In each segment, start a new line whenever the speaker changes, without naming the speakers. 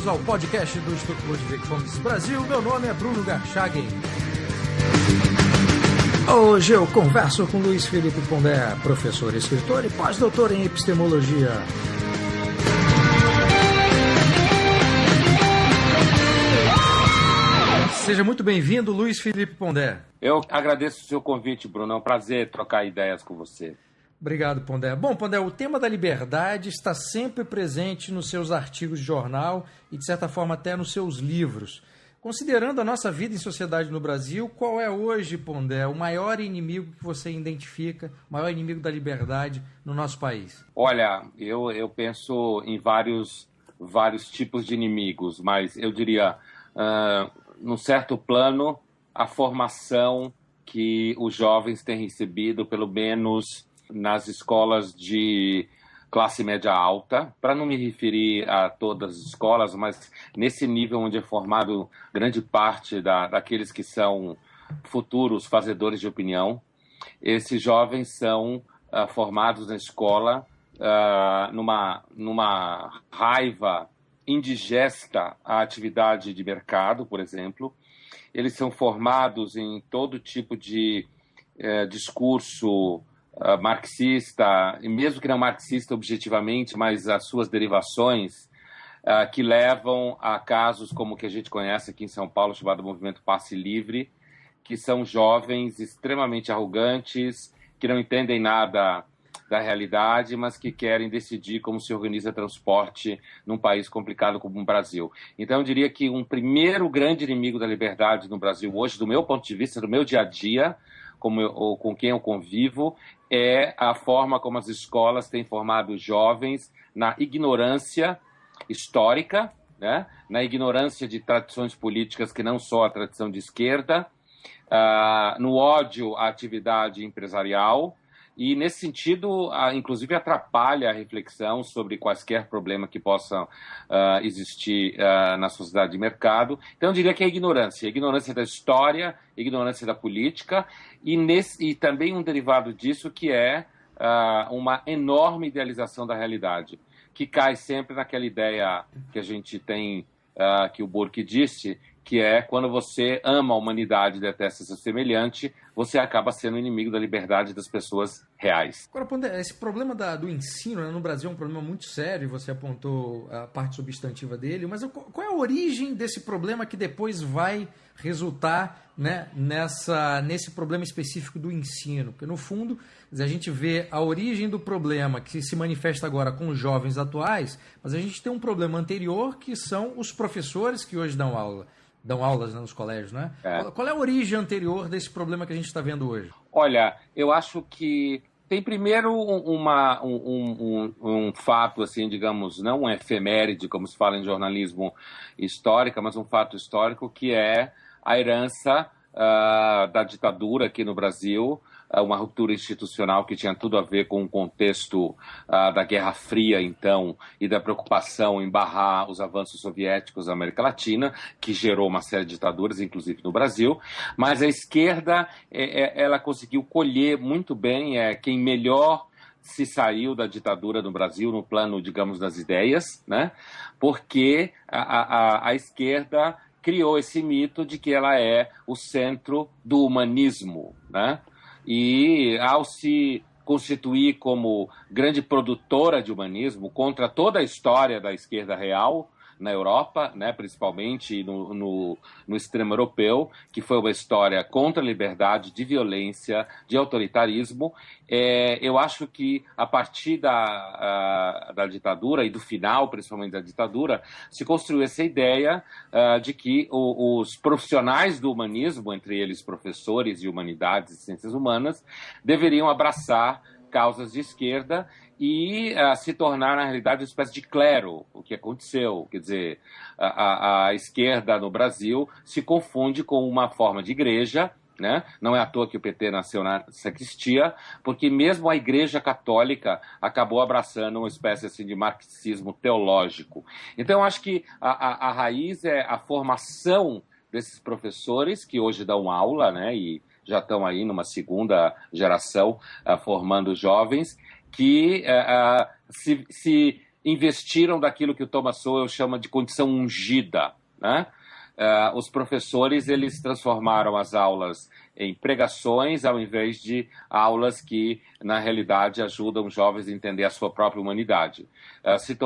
bem-vindos ao podcast do Instituto Ludwig Fomes Brasil. Meu nome é Bruno Garchagen. Hoje eu converso com Luiz Felipe Pondé, professor, escritor e pós-doutor em epistemologia. Seja muito bem-vindo, Luiz Felipe Pondé.
Eu agradeço o seu convite, Bruno. É um prazer trocar ideias com você.
Obrigado, Pondé. Bom, Pondé, o tema da liberdade está sempre presente nos seus artigos de jornal e, de certa forma, até nos seus livros. Considerando a nossa vida em sociedade no Brasil, qual é hoje, Pondé, o maior inimigo que você identifica, o maior inimigo da liberdade no nosso país?
Olha, eu penso em vários tipos de inimigos, mas eu diria, num certo plano, a formação que os jovens têm recebido, pelo menos nas escolas de classe média alta, para não me referir a todas as escolas, mas nesse nível onde é formado grande parte daqueles que são futuros fazedores de opinião. Esses jovens são formados na escola numa raiva indigesta à atividade de mercado, por exemplo. Eles são formados em todo tipo de discurso marxista, e mesmo que não marxista objetivamente, mas as suas derivações, que levam a casos como o que a gente conhece aqui em São Paulo, chamado Movimento Passe Livre, que são jovens extremamente arrogantes, que não entendem nada da realidade, mas que querem decidir como se organiza transporte num país complicado como o Brasil. Então, eu diria que um primeiro grande inimigo da liberdade no Brasil hoje, do meu ponto de vista, do meu dia a dia, com quem eu convivo, é a forma como as escolas têm formado jovens na ignorância histórica, né? Na ignorância de tradições políticas que não só a tradição de esquerda, no ódio à atividade empresarial. E, nesse sentido, inclusive atrapalha a reflexão sobre quaisquer problemas que possam existir na sociedade de mercado. Então, eu diria que é a ignorância da história, a ignorância da política, e também um derivado disso que é uma enorme idealização da realidade, que cai sempre naquela ideia que a gente tem, que o Burke disse, que é quando você ama a humanidade e detesta seu semelhante, você acaba sendo inimigo da liberdade das pessoas reais.
Agora, Pondé, esse problema do ensino, né, no Brasil é um problema muito sério, você apontou a parte substantiva dele, mas qual é a origem desse problema que depois vai resultar, né, nesse problema específico do ensino? Porque, no fundo, a gente vê a origem do problema que se manifesta agora com os jovens atuais, mas a gente tem um problema anterior que são os professores que hoje dão aulas, né, nos colégios, né? Qual é a origem anterior desse problema que a gente está vendo hoje?
Olha, eu acho que tem primeiro um fato, assim, digamos, não um efeméride, como se fala em jornalismo histórico, mas um fato histórico que é a herança da ditadura aqui no Brasil, uma ruptura institucional que tinha tudo a ver com o contexto da Guerra Fria, então, e da preocupação em barrar os avanços soviéticos na América Latina, que gerou uma série de ditaduras, inclusive no Brasil. Mas a esquerda, ela conseguiu colher muito bem quem melhor se saiu da ditadura no Brasil, no plano, digamos, das ideias, né? Porque a esquerda criou esse mito de que ela é o centro do humanismo, né? E ao se constituir como grande produtora de humanismo contra toda a história da esquerda real na Europa, né, principalmente no extremo europeu, que foi uma história contra a liberdade, de violência, de autoritarismo, eu acho que a partir da ditadura e do final, principalmente da ditadura, se construiu essa ideia de que os profissionais do humanismo, entre eles professores de humanidades e ciências humanas, deveriam abraçar causas de esquerda e se tornar, na realidade, uma espécie de clero, o que aconteceu. Quer dizer, a esquerda no Brasil se confunde com uma forma de igreja, né? Não é à toa que o PT nasceu na sacristia, porque mesmo a Igreja Católica acabou abraçando uma espécie assim, de marxismo teológico. Então, eu acho que a raiz é a formação desses professores que hoje dão aula, né? E já estão aí numa segunda geração formando jovens, que se investiram daquilo que o Thomas Sowell chama de condição ungida, né? Os professores, eles transformaram as aulas em pregações ao invés de aulas que, na realidade, ajudam os jovens a entender a sua própria humanidade. Se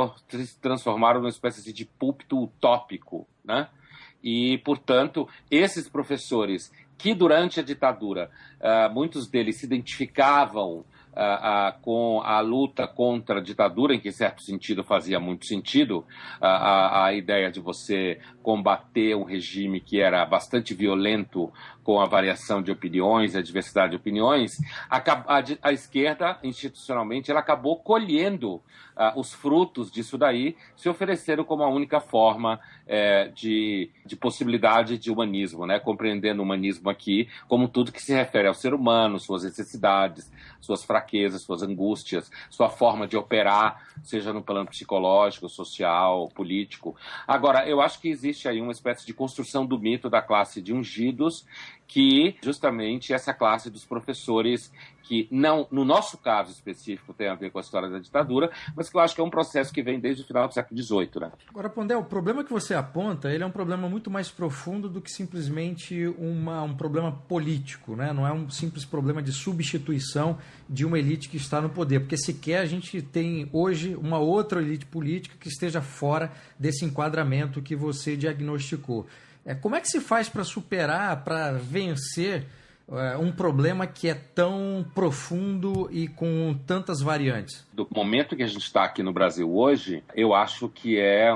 transformaram numa espécie de púlpito utópico, né? E, portanto, esses professores que, durante a ditadura, muitos deles se identificavam com a luta contra a ditadura, em que, em certo sentido, fazia muito sentido a ideia de você combater um regime que era bastante violento com a variação de opiniões, a diversidade de opiniões, a esquerda, institucionalmente, ela acabou colhendo os frutos disso daí, se ofereceram como a única forma de possibilidade de humanismo, né? Compreendendo o humanismo aqui como tudo que se refere ao ser humano, suas necessidades, suas fraquezas, suas angústias, sua forma de operar, seja no plano psicológico, social, político. Agora, eu acho que existe aí uma espécie de construção do mito da classe de ungidos, que justamente essa classe dos professores que não, no nosso caso específico, tem a ver com a história da ditadura, mas que eu acho que é um processo que vem desde o final do século XVIII. Né?
Agora, Pondé, o problema que você aponta, ele é um problema muito mais profundo do que simplesmente um problema político, né? Não é um simples problema de substituição de uma elite que está no poder, porque sequer a gente tem hoje uma outra elite política que esteja fora desse enquadramento que você diagnosticou. Como é que se faz para superar, para vencer um problema que é tão profundo e com tantas variantes?
Do momento que a gente está aqui no Brasil hoje, eu acho que é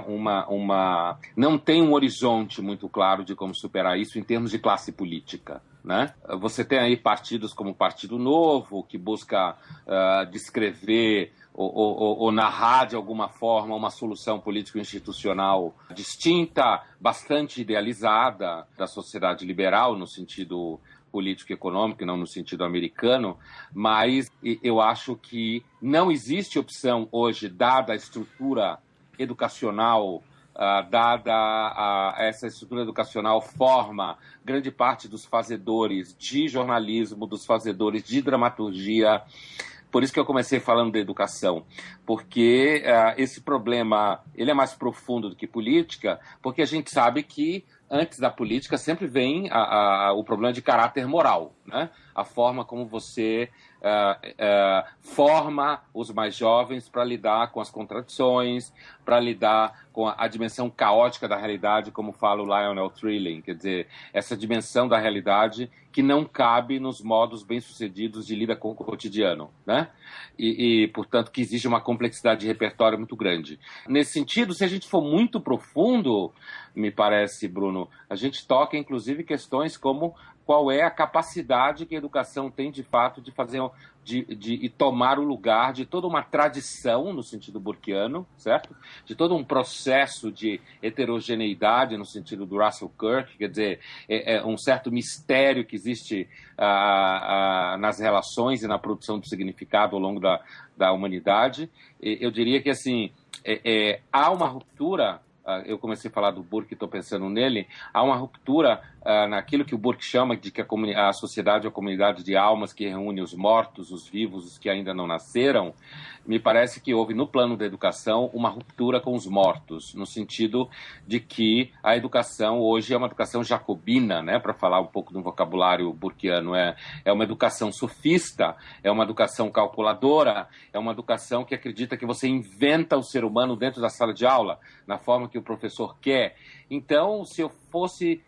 não tem um horizonte muito claro de como superar isso em termos de classe política. Né? Você tem aí partidos como o Partido Novo, que busca descrever ou narrar de alguma forma uma solução político-institucional distinta, bastante idealizada da sociedade liberal no sentido político-econômico e não no sentido americano, mas eu acho que não existe opção hoje, dada a estrutura educacional, essa estrutura educacional forma grande parte dos fazedores de jornalismo, dos fazedores de dramaturgia. Por isso que eu comecei falando da educação, porque esse problema ele é mais profundo do que política, porque a gente sabe que antes da política sempre vem o problema de caráter moral, né? A forma como você forma os mais jovens para lidar com as contradições, para lidar com a dimensão caótica da realidade, como fala o Lionel Trilling, quer dizer, essa dimensão da realidade que não cabe nos modos bem-sucedidos de lida com o cotidiano, né? E, portanto, que exige uma complexidade de repertório muito grande. Nesse sentido, se a gente for muito profundo, me parece, Bruno, a gente toca, inclusive, questões como qual é a capacidade que a educação tem, de fato, de fazer, de tomar o lugar de toda uma tradição, no sentido burkeano, certo? De todo um processo de heterogeneidade, no sentido do Russell Kirk, quer dizer, um certo mistério que existe nas relações e na produção de significado ao longo da humanidade. Eu diria que, assim, há uma ruptura. Eu comecei a falar do Burke e estou pensando nele. Há uma ruptura naquilo que o Burke chama de que a sociedade é a comunidade de almas que reúne os mortos, os vivos, os que ainda não nasceram. Me parece que houve no plano da educação uma ruptura com os mortos, no sentido de que a educação hoje é uma educação jacobina, né? Para falar um pouco do vocabulário burkeano, é uma educação sofista, é uma educação calculadora, é uma educação que acredita que você inventa o ser humano dentro da sala de aula, na forma que o professor quer. Então, se eu fosse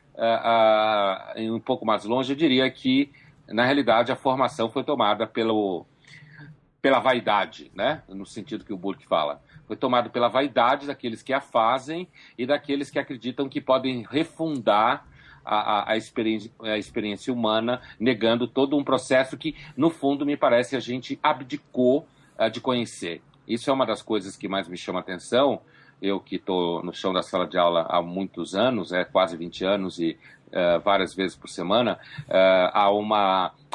um pouco mais longe, eu diria que, na realidade, a formação foi tomada pela vaidade, né? No sentido que o Burke fala. Foi tomada pela vaidade daqueles que a fazem e daqueles que acreditam que podem refundar a experiência humana, negando todo um processo que, no fundo, me parece, a gente abdicou de conhecer. Isso é uma das coisas que mais me chama a atenção. Eu que estou no chão da sala de aula há muitos anos, quase 20 anos e várias vezes por semana,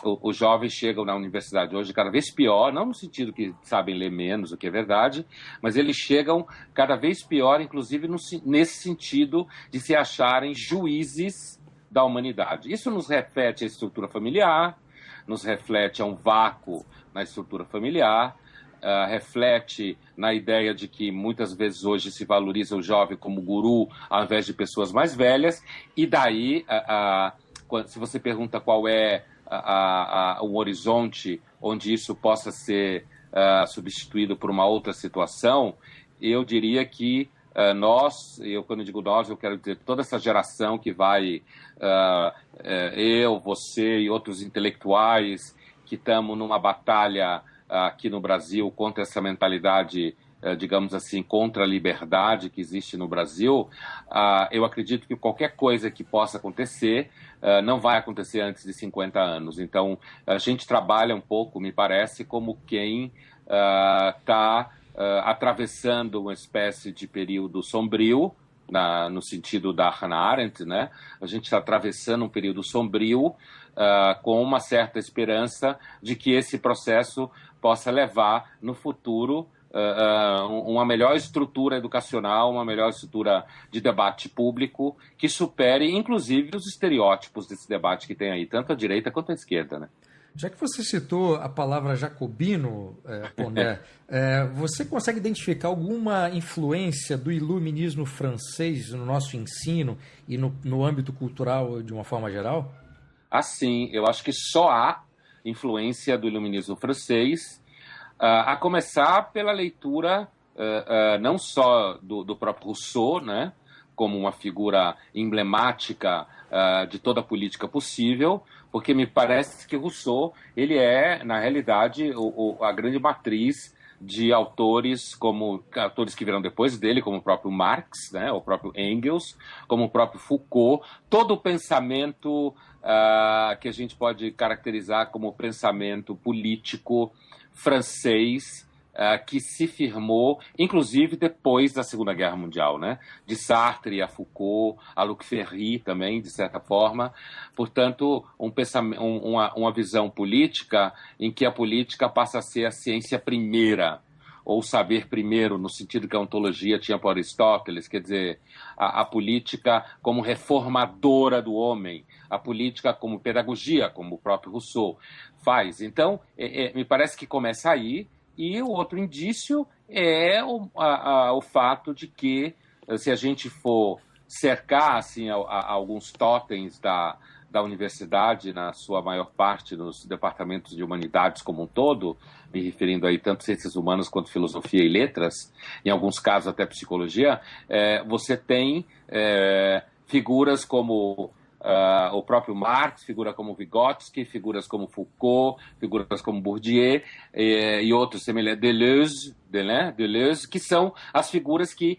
os jovens chegam na universidade hoje cada vez pior, não no sentido que sabem ler menos, o que é verdade, mas eles chegam cada vez pior, inclusive nesse sentido de se acharem juízes da humanidade. Isso nos reflete a estrutura familiar, nos reflete a um vácuo na estrutura familiar, reflete na ideia de que muitas vezes hoje se valoriza o jovem como guru ao invés de pessoas mais velhas, e daí, se você pergunta qual é um horizonte onde isso possa ser substituído por uma outra situação, eu diria que quando eu digo nós, eu quero dizer toda essa geração que vai, eu, você e outros intelectuais que estamos numa batalha aqui no Brasil contra essa mentalidade, digamos assim, contra a liberdade que existe no Brasil. Eu acredito que qualquer coisa que possa acontecer não vai acontecer antes de 50 anos. Então, a gente trabalha um pouco, me parece, como quem está atravessando uma espécie de período sombrio, no sentido da Hannah Arendt, né? A gente está atravessando um período sombrio com uma certa esperança de que esse processo possa levar no futuro uma melhor estrutura educacional, uma melhor estrutura de debate público que supere, inclusive, os estereótipos desse debate que tem aí, tanto a direita quanto a esquerda, né?
Já que você citou a palavra jacobino, Pondé, você consegue identificar alguma influência do iluminismo francês no nosso ensino e no âmbito cultural de uma forma geral?
Sim, eu acho que só há influência do iluminismo francês, a começar pela leitura não só do próprio Rousseau, né, como uma figura emblemática de toda a política possível, porque me parece que Rousseau ele é, na realidade, a grande matriz de autores que vieram depois dele, como o próprio Marx, né, o próprio Engels, como o próprio Foucault, todo o pensamento que a gente pode caracterizar como pensamento político francês, que se firmou, inclusive depois da Segunda Guerra Mundial, né? De Sartre a Foucault, a Luc Ferry também, de certa forma. Portanto, uma visão política em que a política passa a ser a ciência primeira, ou saber primeiro, no sentido que a ontologia tinha para Aristóteles, quer dizer, a política como reformadora do homem, a política como pedagogia, como o próprio Rousseau faz. Então, me parece que começa aí. E o outro indício é o fato de que, se a gente for cercar assim, alguns totens da universidade, na sua maior parte, nos departamentos de humanidades como um todo, me referindo aí tanto ciências humanas quanto filosofia e letras, em alguns casos até psicologia, você tem figuras como o próprio Marx, figura como Vygotsky, figuras como Foucault, figuras como Bourdieu e outros semelhantes, Deleuze, que são as figuras que,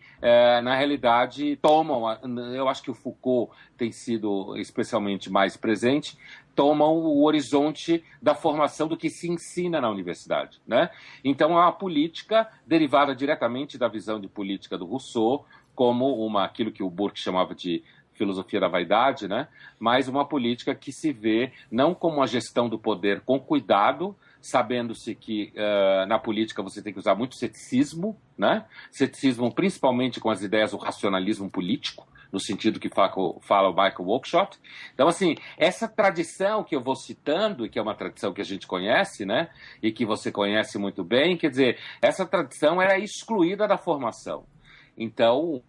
na realidade, tomam, eu acho que o Foucault tem sido especialmente mais presente, tomam o horizonte da formação do que se ensina na universidade, né? Então, é uma política derivada diretamente da visão de política do Rousseau, como aquilo que o Burke chamava de filosofia da vaidade, né? Mas uma política que se vê não como a gestão do poder com cuidado, sabendo-se que na política você tem que usar muito ceticismo, né? Ceticismo principalmente com as ideias do racionalismo político, no sentido que fala o Michael Oakeshott. Então, assim, essa tradição que eu vou citando, e que é uma tradição que a gente conhece, né? E que você conhece muito bem, quer dizer, essa tradição era excluída da formação. Então,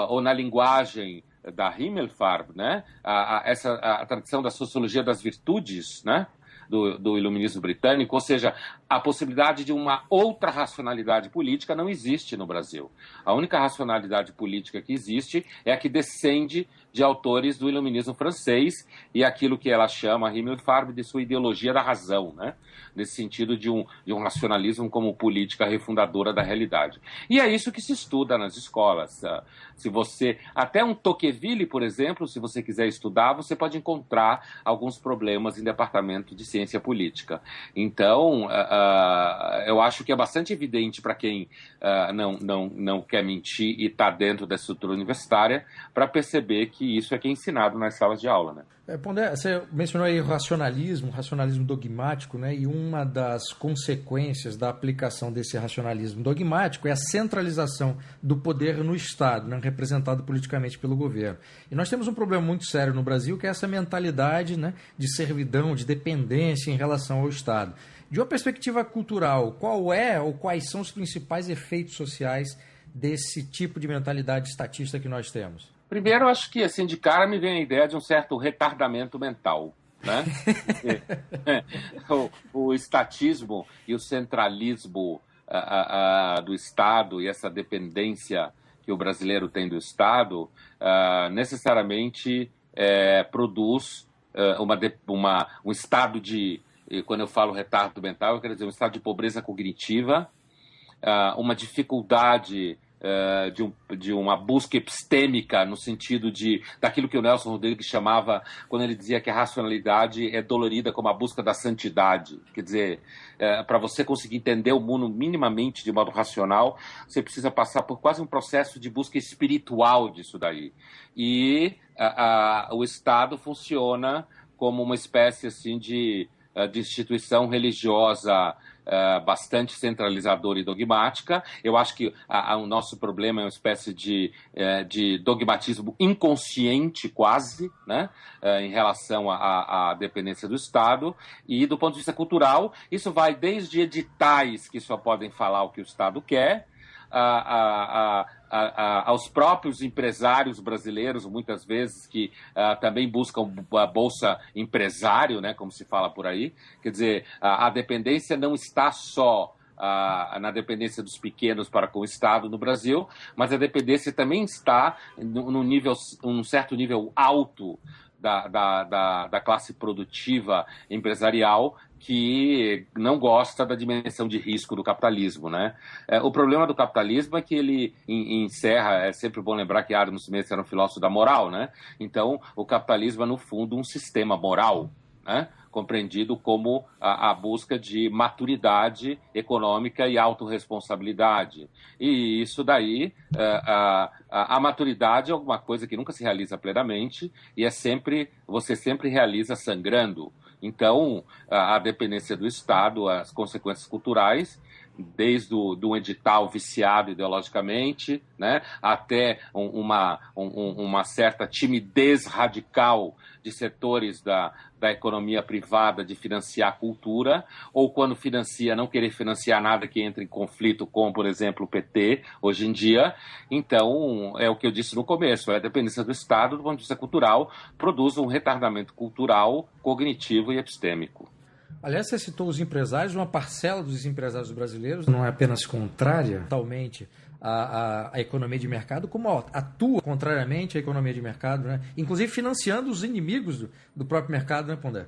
ou na linguagem da Himmelfarb, né? A tradição da sociologia das virtudes, né? Do iluminismo britânico, ou seja, a possibilidade de uma outra racionalidade política não existe no Brasil. A única racionalidade política que existe é a que descende de autores do iluminismo francês e aquilo que ela chama, Himmelfarb, de sua ideologia da razão, né? Nesse sentido de um racionalismo como política refundadora da realidade. E é isso que se estuda nas escolas. Se você, até um Tocqueville, por exemplo, se você quiser estudar, você pode encontrar alguns problemas em departamento de ciência política. Então, eu acho que é bastante evidente para quem não quer mentir e está dentro da estrutura universitária para perceber que isso é que é ensinado nas salas de aula, né?
Pondé, você mencionou aí o racionalismo dogmático, né? E uma das consequências da aplicação desse racionalismo dogmático é a centralização do poder no Estado, né? Representado politicamente pelo governo. E nós temos um problema muito sério no Brasil, que é essa mentalidade, né, de servidão, de dependência em relação ao Estado. De uma perspectiva cultural, qual é ou quais são os principais efeitos sociais desse tipo de mentalidade estatista que nós temos?
Primeiro, acho que assim, de cara me vem a ideia de um certo retardamento mental, né? O estatismo e o centralismo do Estado e essa dependência que o brasileiro tem do Estado necessariamente produz um estado de, quando eu falo retardo mental, eu quero dizer um estado de pobreza cognitiva, uma dificuldade de uma busca epistêmica no sentido daquilo que o Nelson Rodrigues chamava, quando ele dizia que a racionalidade é dolorida como a busca da santidade. Quer dizer, para você conseguir entender o mundo minimamente de modo racional, você precisa passar por quase um processo de busca espiritual disso daí. E o Estado funciona como uma espécie assim de instituição religiosa bastante centralizadora e dogmática. Eu acho que o nosso problema é uma espécie de dogmatismo inconsciente quase, né, em relação à dependência do Estado. E do ponto de vista cultural, isso vai desde editais que só podem falar o que o Estado quer, aos próprios empresários brasileiros, muitas vezes, que também buscam a Bolsa Empresário, né, como se fala por aí. Quer dizer, a dependência não está só na dependência dos pequenos para com o Estado no Brasil, mas a dependência também está num certo nível alto da classe produtiva empresarial, que não gosta da dimensão de risco do capitalismo, né? O problema do capitalismo é que ele encerra, é sempre bom lembrar que Adam Smith era um filósofo da moral, né? Então, o capitalismo é, no fundo, um sistema moral, né? Compreendido como a busca de maturidade econômica e autorresponsabilidade. E isso daí, a maturidade é alguma coisa que nunca se realiza plenamente e você sempre realiza sangrando. Então, a dependência do Estado, as consequências culturais, desde um edital viciado ideologicamente, né, até uma certa timidez radical de setores da economia privada de financiar a cultura, ou quando financia, não querer financiar nada que entre em conflito com, por exemplo, o PT, hoje em dia. Então, é o que eu disse no começo, a dependência do Estado, do ponto de vista cultural, produz um retardamento cultural, cognitivo e epistêmico.
Aliás, você citou os empresários, uma parcela dos empresários brasileiros não é apenas contrária totalmente à economia de mercado, como atua contrariamente à economia de mercado, né? Inclusive financiando os inimigos do próprio mercado, né, Pondé?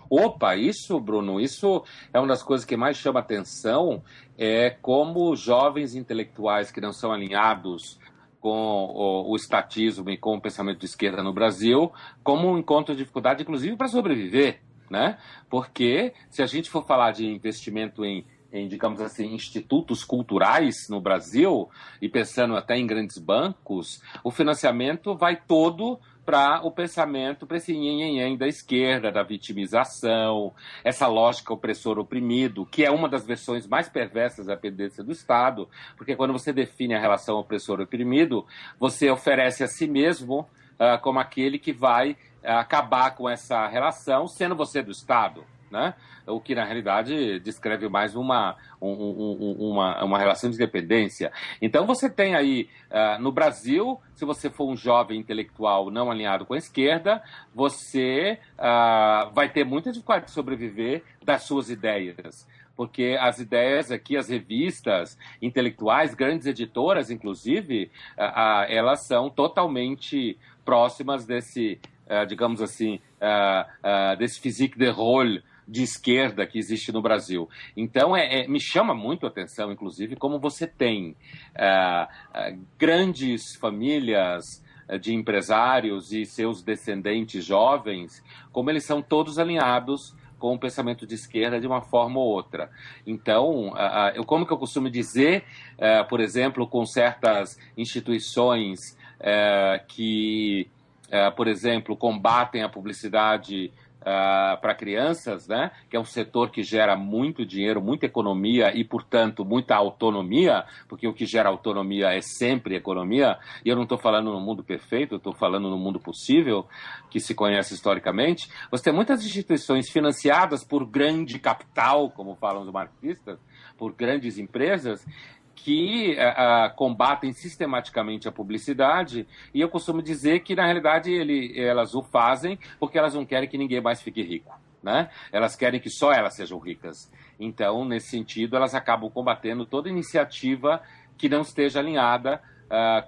Opa, isso, Bruno, isso é uma das coisas que mais chama atenção, é como jovens intelectuais que não são alinhados com o estatismo e com o pensamento de esquerda no Brasil, como encontram dificuldade, inclusive, para sobreviver, né? Porque se a gente for falar de investimento em, digamos assim, institutos culturais no Brasil, e pensando até em grandes bancos, o financiamento vai todo para o pensamento, para esse nhenhenhen da esquerda, da vitimização, essa lógica opressor-oprimido, que é uma das versões mais perversas da dependência do Estado, porque quando você define a relação opressor-oprimido, você oferece a si mesmo como aquele que vai acabar com essa relação, sendo você do Estado, né? O que, na realidade, descreve mais uma relação de dependência. Então, você tem aí, no Brasil, se você for um jovem intelectual não alinhado com a esquerda, você vai ter muita dificuldade de sobreviver das suas ideias. Porque as ideias aqui, as revistas intelectuais, grandes editoras, inclusive, elas são totalmente próximas desse, digamos assim, desse physique de rôle de esquerda que existe no Brasil. Então, me chama muito a atenção, inclusive, como você tem grandes famílias de empresários e seus descendentes jovens, como eles são todos alinhados com o pensamento de esquerda de uma forma ou outra. Então, como que eu costumo dizer, por exemplo, com certas instituições que por exemplo, combatem a publicidade para crianças, né? Que é um setor que gera muito dinheiro, muita economia e, portanto, muita autonomia, porque o que gera autonomia é sempre economia, e eu não estou falando no mundo perfeito, eu estou falando no mundo possível, que se conhece historicamente. Você tem muitas instituições financiadas por grande capital, como falam os marxistas, por grandes empresas, que combatem sistematicamente a publicidade, e eu costumo dizer que, na realidade, elas o fazem porque elas não querem que ninguém mais fique rico, né? Elas querem que só elas sejam ricas. Então, nesse sentido, elas acabam combatendo toda iniciativa que não esteja alinhada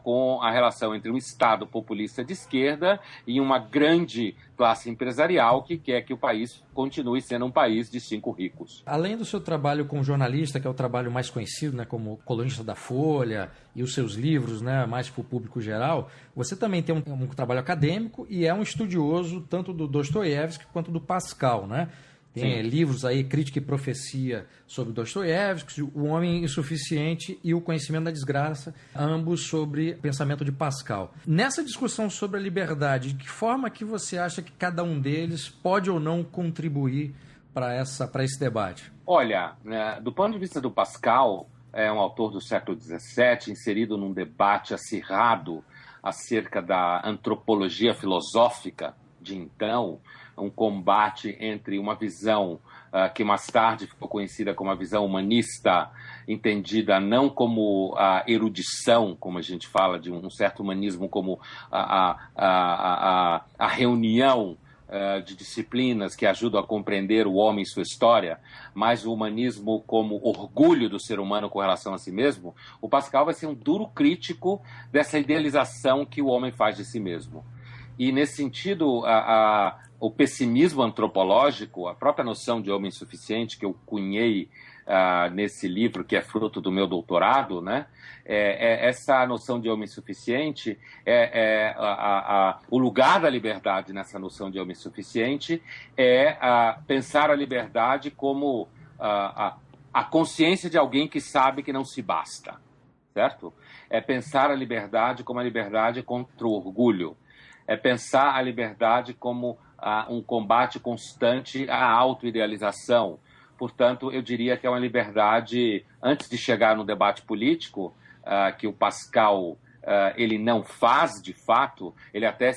com a relação entre um Estado populista de esquerda e uma grande classe empresarial que quer que o país continue sendo um país de 5 ricos.
Além do seu trabalho como jornalista, que é o trabalho mais conhecido, né, como colunista da Folha, e os seus livros, né, mais para o público geral, você também tem um trabalho acadêmico e é um estudioso tanto do Dostoiévski quanto do Pascal, né? Tem livros aí, Crítica e Profecia, sobre Dostoiévski, O Homem Insuficiente e O Conhecimento da Desgraça, ambos sobre pensamento de Pascal. Nessa discussão sobre a liberdade, de que forma que você acha que cada um deles pode ou não contribuir para esse debate?
Olha, do ponto de vista do Pascal, é um autor do século XVII, inserido num debate acirrado acerca da antropologia filosófica de então, um combate entre uma visão que mais tarde ficou conhecida como a visão humanista, entendida não como a erudição, como a gente fala, de um certo humanismo como a reunião de disciplinas que ajudam a compreender o homem e sua história, mas o humanismo como orgulho do ser humano com relação a si mesmo. O Pascal vai ser um duro crítico dessa idealização que o homem faz de si mesmo. E, nesse sentido, o pessimismo antropológico, a própria noção de homem suficiente que eu cunhei nesse livro, que é fruto do meu doutorado, né? Essa noção de homem suficiente, o lugar da liberdade nessa noção de homem suficiente é pensar a liberdade como a consciência de alguém que sabe que não se basta, certo? É pensar a liberdade como a liberdade contra o orgulho. É pensar a liberdade como um combate constante à autoidealização. Portanto, eu diria que é uma liberdade, antes de chegar no debate político, que o Pascal ele não faz de fato, ele até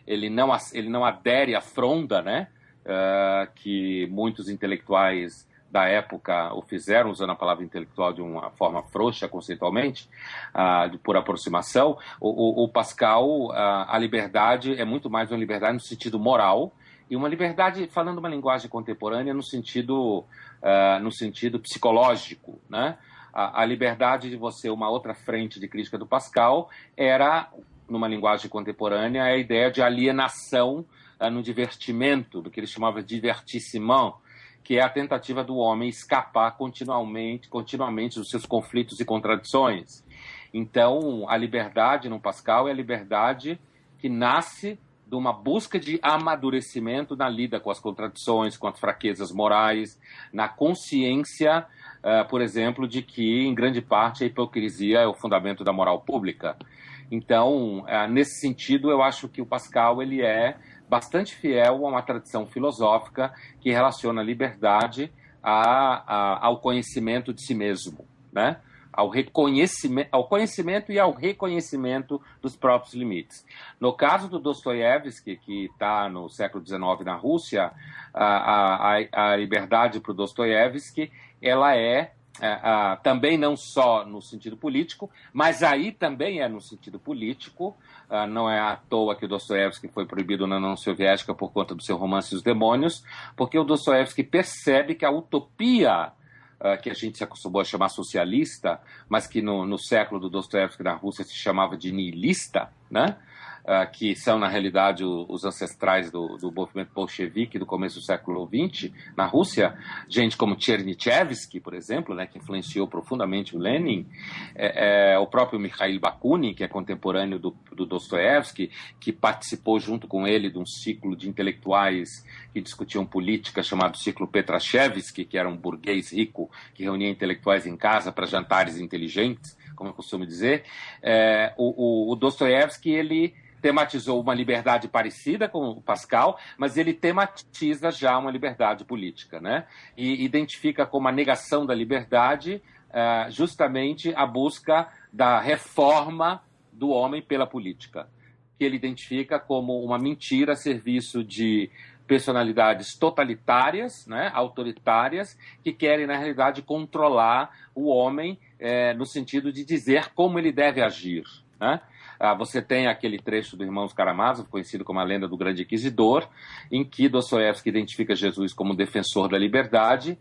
ele não adere à fronda, né, que muitos intelectuais da época o fizeram, usando a palavra intelectual de uma forma frouxa conceitualmente, por aproximação. O Pascal, a liberdade é muito mais uma liberdade no sentido moral, e uma liberdade, falando uma linguagem contemporânea, no sentido psicológico, né? A liberdade de você, uma outra frente de crítica do Pascal, era, numa linguagem contemporânea, a ideia de alienação no divertimento, do que ele chamava de divertissement, que é a tentativa do homem escapar continuamente dos seus conflitos e contradições. Então, a liberdade no Pascal é a liberdade que nasce de uma busca de amadurecimento na lida com as contradições, com as fraquezas morais, na consciência, por exemplo, de que, em grande parte, a hipocrisia é o fundamento da moral pública. Então, nesse sentido, eu acho que o Pascal ele é bastante fiel a uma tradição filosófica que relaciona a liberdade ao conhecimento de si mesmo, né? Ao conhecimento e ao reconhecimento dos próprios limites. No caso do Dostoiévski, que está no século XIX na Rússia, a liberdade para o Dostoiévski, ela é também não só no sentido político, mas aí também é no sentido político. Não é à toa que o Dostoiévski foi proibido na União Soviética por conta do seu romance Os Demônios, porque o Dostoiévski percebe que a utopia que a gente se acostumou a chamar socialista, mas que no século do Dostoiévski na Rússia se chamava de nihilista, né? Que são, na realidade, os ancestrais do movimento bolchevique do começo do século XX, na Rússia, gente como Tchernychevsky, por exemplo, né, que influenciou profundamente o Lenin, o próprio Mikhail Bakunin, que é contemporâneo do Dostoiévski, que participou junto com ele de um ciclo de intelectuais que discutiam política chamado ciclo Petrashevsky, que era um burguês rico que reunia intelectuais em casa para jantares inteligentes, como eu costumo dizer. O Dostoiévski, ele tematizou uma liberdade parecida com o Pascal, mas ele tematiza já uma liberdade política, né? E identifica como a negação da liberdade justamente a busca da reforma do homem pela política, que ele identifica como uma mentira a serviço de personalidades totalitárias, né, autoritárias, que querem, na realidade, controlar o homem no sentido de dizer como ele deve agir, né? Você tem aquele trecho do Irmãos Karamazov, conhecido como a lenda do Grande Inquisidor, em que Dostoiévski identifica Jesus como defensor da liberdade,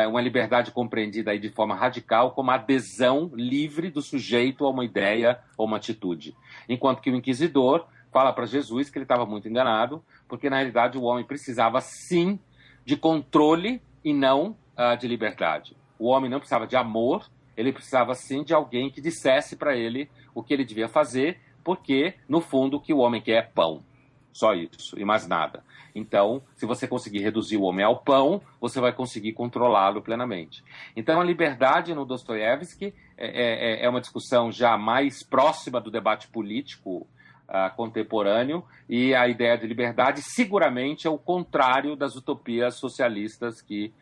uma liberdade compreendida aí de forma radical como a adesão livre do sujeito a uma ideia ou uma atitude. Enquanto que o Inquisidor fala para Jesus que ele estava muito enganado, porque na realidade o homem precisava sim de controle e não de liberdade. O homem não precisava de amor, ele precisava sim de alguém que dissesse para ele o que ele devia fazer, porque no fundo o que o homem quer é pão. Só isso, e mais nada. Então, se você conseguir reduzir o homem ao pão, você vai conseguir controlá-lo plenamente. Então, a liberdade no Dostoiévski é uma discussão já mais próxima do debate político contemporâneo, e a ideia de liberdade seguramente é o contrário das utopias socialistas que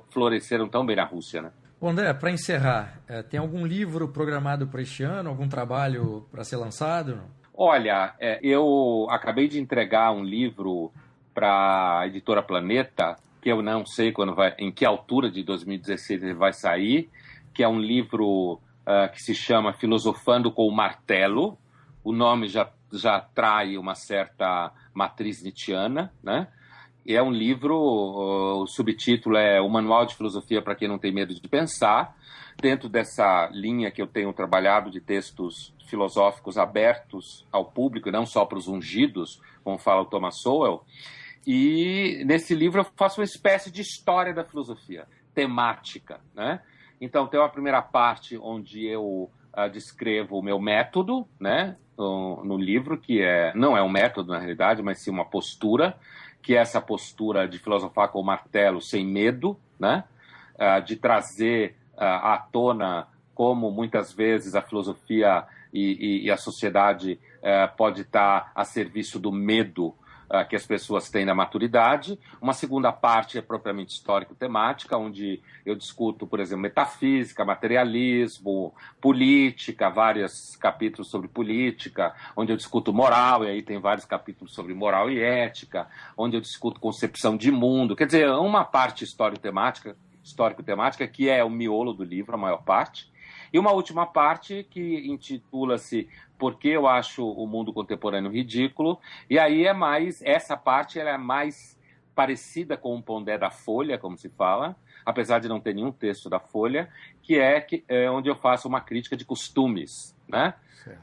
floresceram tão bem na Rússia, né?
Bom, André, para encerrar, tem algum livro programado para este ano, algum trabalho para ser lançado?
Olha, eu acabei de entregar um livro para a editora Planeta, que eu não sei em que altura de 2016 ele vai sair, que é um livro que se chama Filosofando com o Martelo. O nome já trai uma certa matriz nietzschiana, né? E é um livro, o subtítulo é O Manual de Filosofia para quem não tem medo de pensar, dentro dessa linha que eu tenho trabalhado de textos filosóficos abertos ao público, e não só para os ungidos, como fala o Thomas Sowell. E nesse livro eu faço uma espécie de história da filosofia, temática, né? Então tem uma primeira parte onde eu descrevo o meu método, né, no livro, que não é um método na realidade, mas sim uma postura, que é essa postura de filosofar com o martelo sem medo, né? De trazer à tona como muitas vezes a filosofia e a sociedade pode estar a serviço do medo que as pessoas têm da maturidade. Uma segunda parte é propriamente histórico-temática, onde eu discuto, por exemplo, metafísica, materialismo, política, vários capítulos sobre política, onde eu discuto moral, e aí tem vários capítulos sobre moral e ética, onde eu discuto concepção de mundo. Quer dizer, uma parte histórico-temática, que é o miolo do livro, a maior parte, e uma última parte que intitula-se Por que eu acho o mundo contemporâneo ridículo, e aí essa parte ela é mais parecida com o Pondé da Folha, como se fala, apesar de não ter nenhum texto da Folha, que é onde eu faço uma crítica de costumes, né?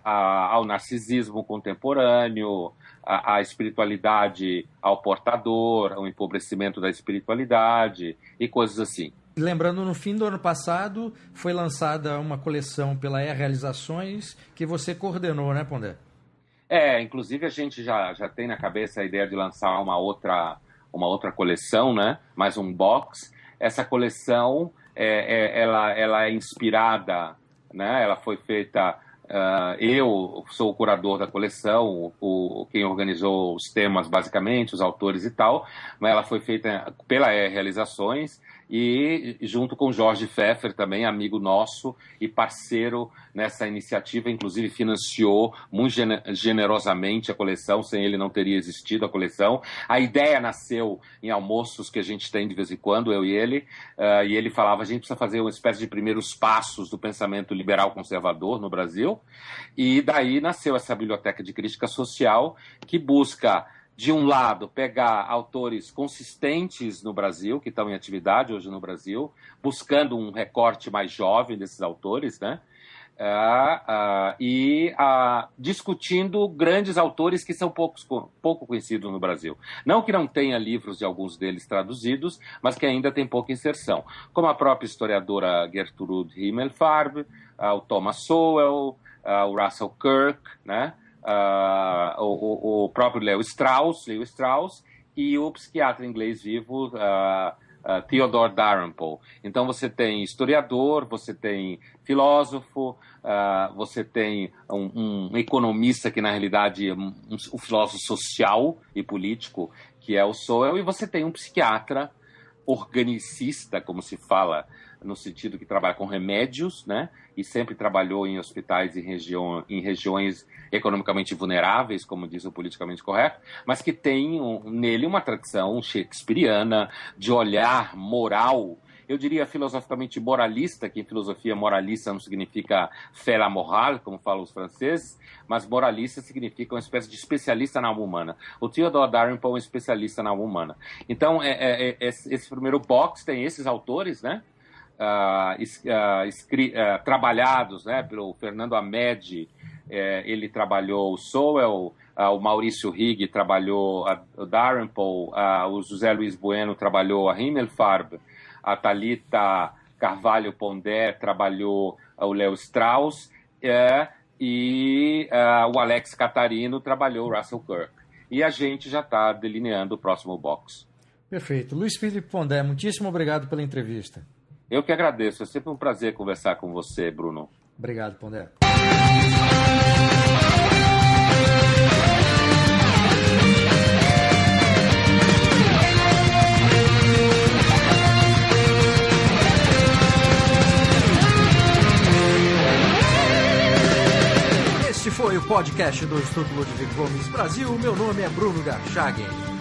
Ao narcisismo contemporâneo, à espiritualidade ao portador, ao empobrecimento da espiritualidade e coisas assim.
Lembrando, no fim do ano passado, foi lançada uma coleção pela Realizações que você coordenou, né, Pondé?
Inclusive a gente já tem na cabeça a ideia de lançar uma outra coleção, né? Mais um box. Essa coleção, ela é inspirada, né? Ela foi feita... eu sou o curador da coleção, quem organizou os temas, basicamente, os autores e tal, mas ela foi feita pela Realizações e junto com Jorge Pfeffer, também amigo nosso e parceiro nessa iniciativa, inclusive financiou muito generosamente a coleção, sem ele não teria existido a coleção. A ideia nasceu em almoços que a gente tem de vez em quando, eu e ele falava, a gente precisa fazer uma espécie de primeiros passos do pensamento liberal conservador no Brasil, e daí nasceu essa biblioteca de crítica social que busca, de um lado, pegar autores consistentes no Brasil, que estão em atividade hoje no Brasil, buscando um recorte mais jovem desses autores, né? Discutindo grandes autores que são pouco conhecidos no Brasil. Não que não tenha livros de alguns deles traduzidos, mas que ainda tem pouca inserção, como a própria historiadora Gertrude Himmelfarb, o Thomas Sowell, o Russell Kirk, né? O próprio Leo Strauss e o psiquiatra inglês vivo Theodore Dalrymple. Então você tem historiador, você tem filósofo, você tem um economista que na realidade é um filósofo social e político, que é o Sowell, e você tem um psiquiatra organicista, como se fala, no sentido que trabalha com remédios, né? E sempre trabalhou em hospitais em regiões economicamente vulneráveis, como diz o politicamente correto, mas que tem nele uma tradição shakespeariana de olhar moral, eu diria filosoficamente moralista, que em filosofia moralista não significa faire la morale, como falam os franceses, mas moralista significa uma espécie de especialista na alma humana. O Theodore Dalrymple é um especialista na alma humana. Então, esse primeiro box tem esses autores, né? Trabalhados, né, pelo Fernando Amed, ele trabalhou o Sowell, o Maurício Rigg trabalhou o Dalrymple, o José Luiz Bueno trabalhou a Himmelfarb, a Thalita Carvalho Pondé trabalhou o Léo Strauss, e o Alex Catarino trabalhou o Russell Kirk. E a gente já está delineando o próximo box.
Perfeito. Luiz Felipe Pondé, muitíssimo obrigado pela entrevista.
Eu que agradeço. É sempre um prazer conversar com você, Bruno.
Obrigado, Pondé. Este foi o podcast do Instituto Ludwig Fomes Brasil. Meu nome é Bruno Garchagen.